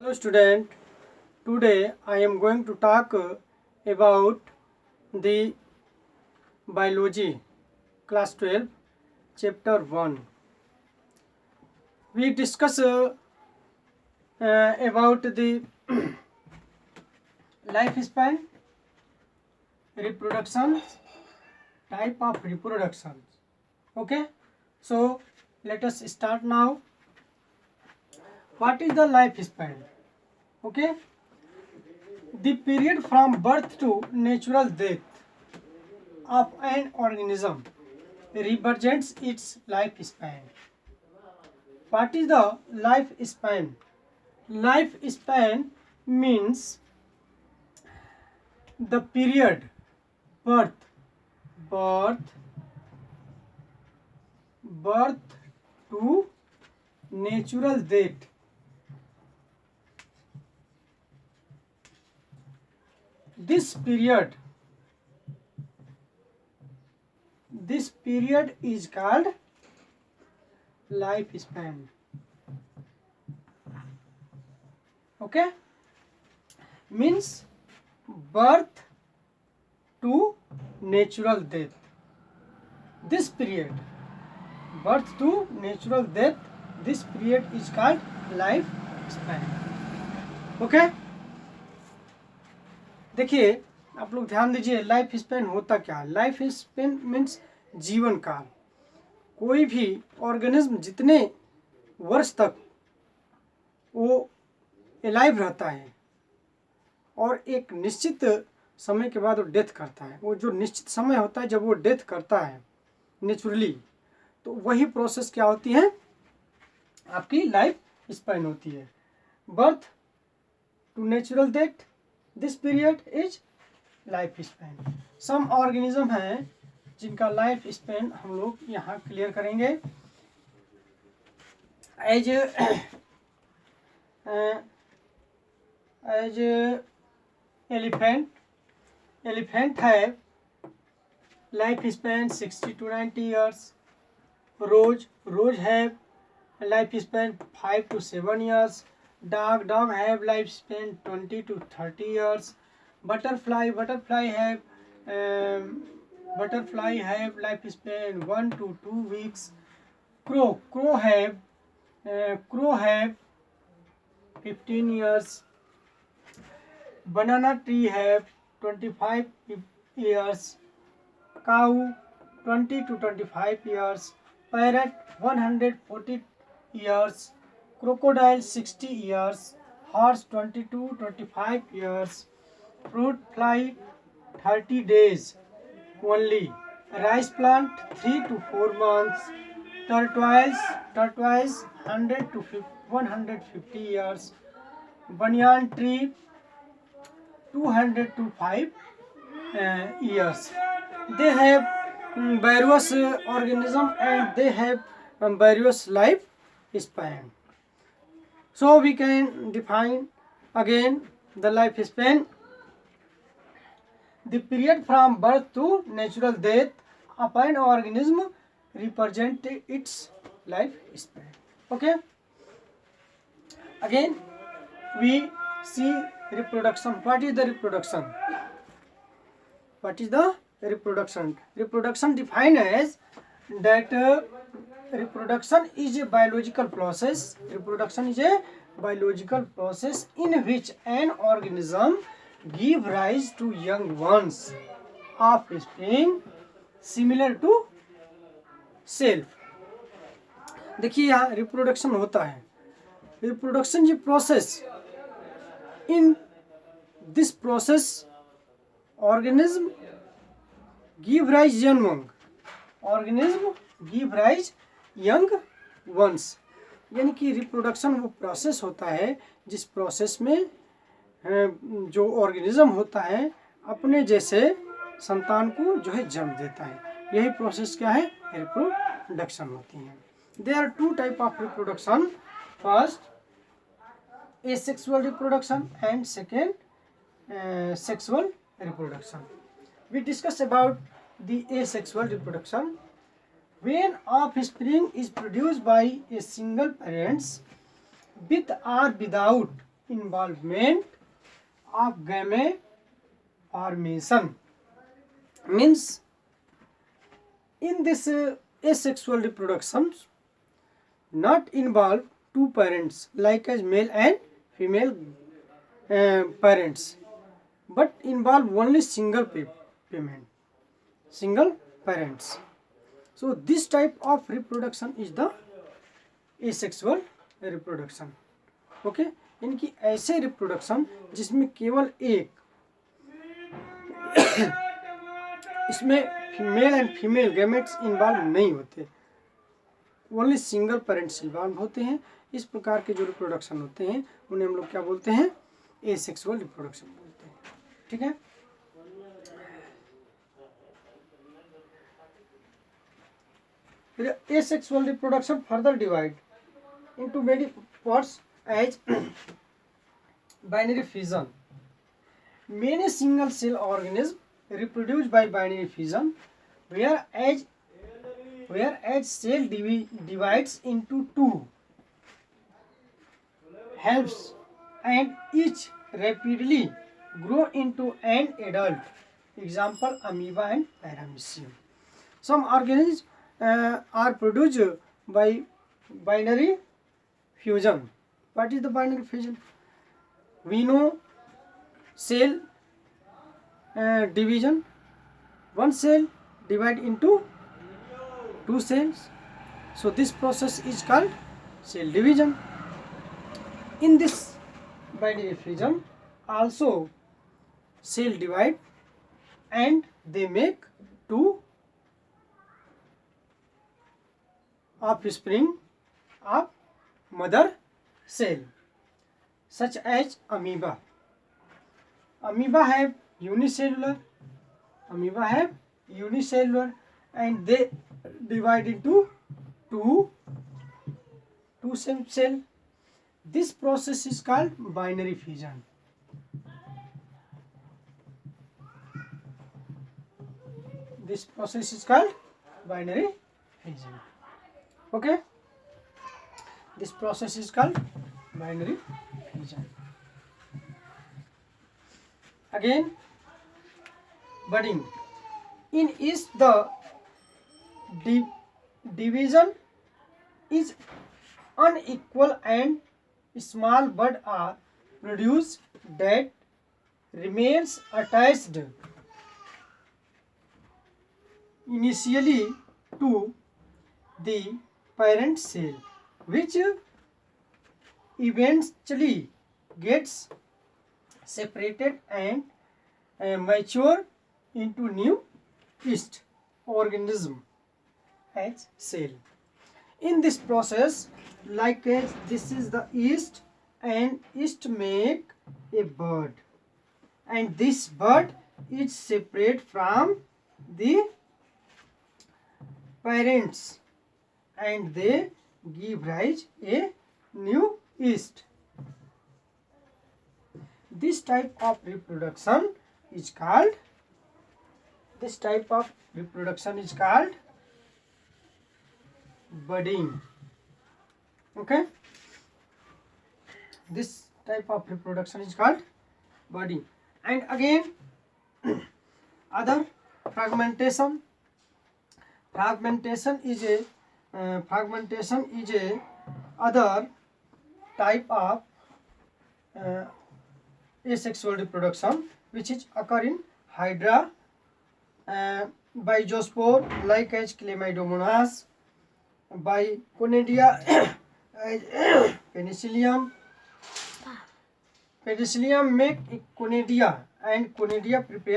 Hello student, today I am going to talk about the biology class 12 chapter 1. We discuss about the lifespan, reproduction, type of reproduction. Okay, so let us start now. What is the lifespan? Okay, the period from birth to natural death of an organism represents its lifespan. What is the lifespan? Lifespan means the period birth, birth, birth to natural death. This period is called lifespan. Okay, means birth to natural death. This period, birth to natural death, this period is called lifespan. Okay, देखिए आप लोग ध्यान दीजिए, life span होता क्या है? Life Spain means जीवन काल. कोई भी ऑर्गेनिज्म जितने वर्ष तक वो एलाइव रहता है और एक निश्चित समय के बाद वो डेथ करता है, वो जो निश्चित समय होता है जब वो डेथ करता है नेचुरली, तो वही प्रोसेस क्या होती है? आपकी लाइफ स्पेन होती है. Birth to natural death, this period is life span. Some organism हैं जिनका लाइफ स्पेन हम लोग यहाँ क्लियर करेंगे. एज एलिफेंट है life span 60 to 90 years. Rose है life span 5 to 7 years. Dog have lifespan 20 to 30 years. Butterfly have lifespan 1 to 2 weeks. Crow have 15 years. Banana tree have 25 years. Cow 20 to 25 years. Parrot 140 years. Crocodile 60 years. Horse 20 to 25 years. Fruit fly 30 days only. Rice plant 3 to 4 months. Tortoise 100 to 150 years. Banyan tree 200 to 5 years. They have various organism and they have various life span. So we can define again the life span. The period from birth to natural death of an organism represent its life span. Okay. Again we see reproduction. What is the reproduction? Reproduction defined as that reproduction is a biological process. Reproduction is a biological process in which an organism give rise to young ones of offspring similar to self. देखिए यहाँ reproduction होता है. Reproduction ये process, in this process organism give rise young ones. यानी कि reproduction वो process होता है जिस प्रोसेस में जो ऑर्गेनिज्म होता है अपने जैसे संतान को जो है जन्म देता है. यही प्रोसेस क्या है? रिप्रोडक्शन होती है. There are two type of reproduction. First asexual reproduction and second sexual reproduction. We discuss about the asexual reproduction. When offspring is produced by a single parents with or without involvement of gamete formation. Means in this asexual reproduction not involve two parents like as male and female parents, but involve only single parents. So this type of reproduction is the asexual reproduction. Okay इनकी ऐसे reproduction जिसमें केवल एक इसमें male and female gametes involve नहीं होते, only single parents involve होते हैं। इस प्रकार के जो रिप्रोडक्शन होते हैं उन्हें हम लोग क्या बोलते हैं, एसेक्सुअल रिप्रोडक्शन बोलते हैं। ठीक है, asexual reproduction further divide into many parts as binary fission. Many single cell organisms reproduce by binary fission, whereas cell divides into two helps and each rapidly grow into an adult. Example amoeba and paramecium. Some organisms are produced by binary fusion. What is the binary fusion? We know cell division. One cell divide into two cells. So this process is called cell division. In this binary fusion also cell divide and they make two offspring of mother cell, such as amoeba. Amoeba have unicellular and they divide into two same cell. This process is called binary fission. This process is called binary fission. Okay, this process is called binary fission. Again, budding. In yeast the division is unequal and small buds are produced that remains attached initially to the parent cell, which eventually gets separated and mature into new yeast organism as cell. In this process, like as this is the yeast, and yeast make a bud, and this bud is separate from the parents and they give rise a new yeast. This type of reproduction is called budding. Okay, this type of reproduction is called budding. And again other fragmentation is a other type of asexual reproduction which is occur in hydra, by zoospore like as chlamydomonas, by conidia penicillium make conidia and conidia prepare